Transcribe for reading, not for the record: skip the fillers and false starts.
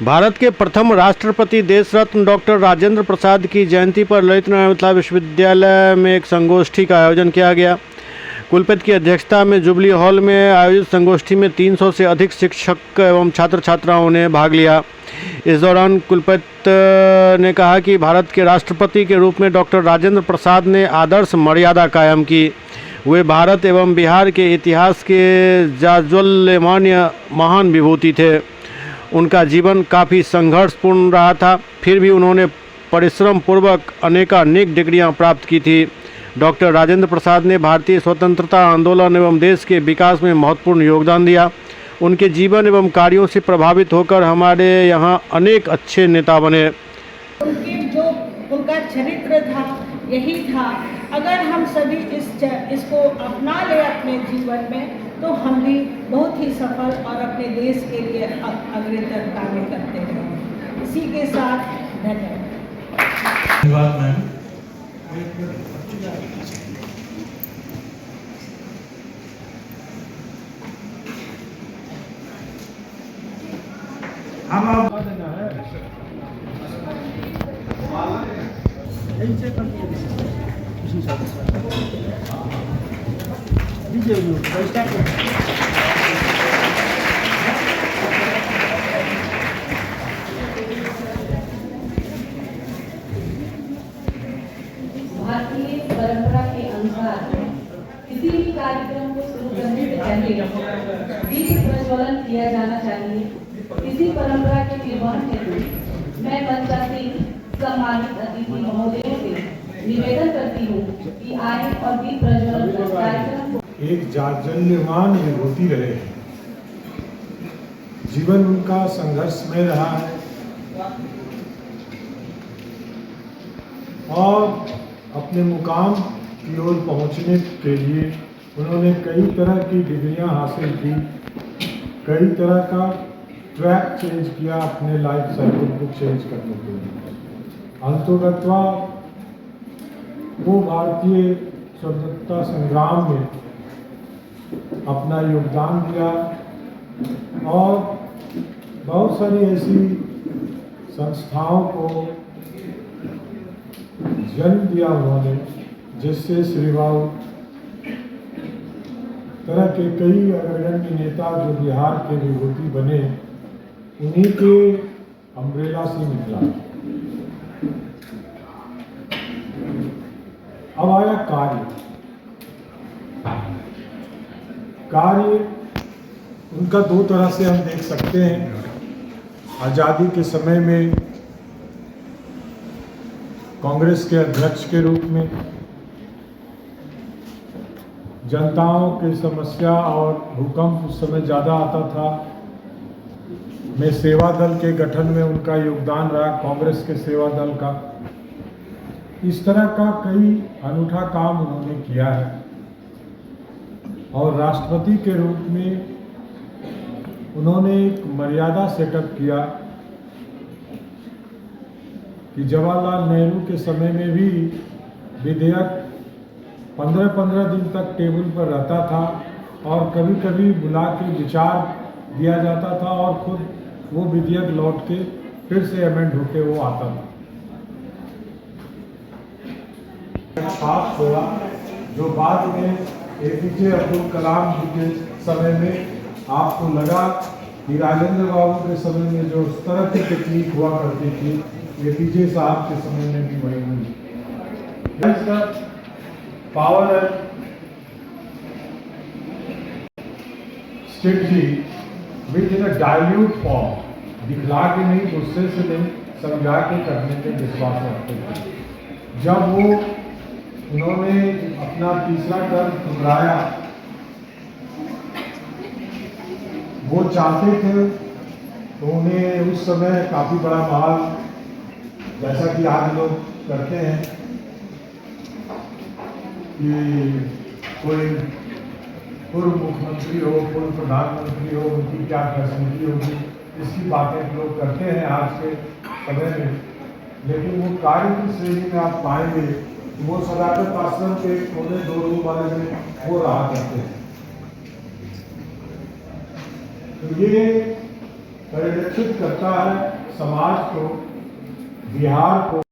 भारत के प्रथम राष्ट्रपति देश रत्न डॉक्टर राजेंद्र प्रसाद की जयंती पर ललित नारायण मिथिला विश्वविद्यालय में एक संगोष्ठी का आयोजन किया गया। कुलपति की अध्यक्षता में जुबली हॉल में आयोजित संगोष्ठी में 300 से अधिक शिक्षक एवं छात्र छात्राओं ने भाग लिया। इस दौरान कुलपति ने कहा कि भारत के राष्ट्रपति के रूप में डॉक्टर राजेंद्र प्रसाद ने आदर्श मर्यादा कायम की। वे भारत एवं बिहार के इतिहास के जाज्वल्यमान्य महान विभूति थे। उनका जीवन काफ़ी संघर्षपूर्ण रहा था, फिर भी उन्होंने परिश्रम पूर्वक अनेकानेक डिग्रियां प्राप्त की थी। डॉक्टर राजेंद्र प्रसाद ने भारतीय स्वतंत्रता आंदोलन एवं देश के विकास में महत्वपूर्ण योगदान दिया। उनके जीवन एवं कार्यों से प्रभावित होकर हमारे यहाँ अनेक अच्छे नेता बने। उनका चरित्र था, यही था। अगर हम सभी इसको अपना ले अपने जीवन में, तो हम भी बहुत ही सफल और अपने देश के लिए अग्रतर कार्य करते हैं। इसी के साथ धन्यवाद मैम। भारतीय परंपरा के अनुसार किसी भी कार्यक्रम को शुरू करने से पहले दीप प्रज्वलन किया जाना चाहिए। इसी परंपरा के निर्वहन हेतु मैं मंचासीन सम्मानित अतिथि महोदयों से निवेदन करती हूँ कि आए और दीप प्रज्वलन कार्यक्रम को एक जाज्वल्यमान विभूति रहे। जीवन उनका संघर्ष में रहा है और अपने मुकाम की ओर पहुंचने के लिए उन्होंने कई तरह की डिग्रियां हासिल की, कई तरह का ट्रैक चेंज किया अपने लाइफ साइकिल को चेंज करने के लिए। अंततः वो भारतीय स्वतंत्रता संग्राम में अपना योगदान दिया और बहुत सारी ऐसी संस्थाओं को जन्म दिया उन्होंने, जिससे श्री बाबू तरह के कई अग्रगण्य नेता जो बिहार के विभूति बने, उन्हीं के अम्ब्रेला से निकला। अब आया कार्य उनका दो तरह से हम देख सकते हैं। आज़ादी के समय में कांग्रेस के अध्यक्ष के रूप में जनताओं की समस्या और भूकंप उस समय ज़्यादा आता था, में सेवा दल के गठन में उनका योगदान रहा, कांग्रेस के सेवा दल का। इस तरह का कई अनूठा काम उन्होंने किया है और राष्ट्रपति के रूप में उन्होंने एक मर्यादा सेटअप किया कि जवाहरलाल नेहरू के समय में भी विधेयक 15-15 दिन तक टेबल पर रहता था और कभी कभी बुला के विचार दिया जाता था और खुद वो विधेयक लौट के फिर से अमेंड होके वो आता था। पास हुआ जो बाद में APJ अब्दुल कलाम जी के समय में आपको लगा कि राजेंद्र बाबू के समय में जो उस तरह की टेक्निक हुआ करती थी, APJ साहब के समय में भी वही हुई। Power and strategy which in a dilute form, दिखला के नहीं, गुस्से से नहीं, समझा के करने के विश्वास रखते थे। जब वो उन्होंने अपना तीसरा टर्म दोहराया, वो चाहते थे तो उन्हें उस समय काफ़ी बड़ा महल, जैसा कि आज लोग करते हैं कि कोई पूर्व मुख्यमंत्री हो, पूर्व प्रधानमंत्री हो, उनकी क्या फैसिलिटी होगी, इसकी बातें लोग करते हैं आज के समय में। लेकिन वो कार्य की श्रेणी में आप पाएंगे वो सदाकत आश्रम के कोने 2 रूम वाले में वो रहा करते हैं। तो ये परिलक्षित करता है समाज को, बिहार को।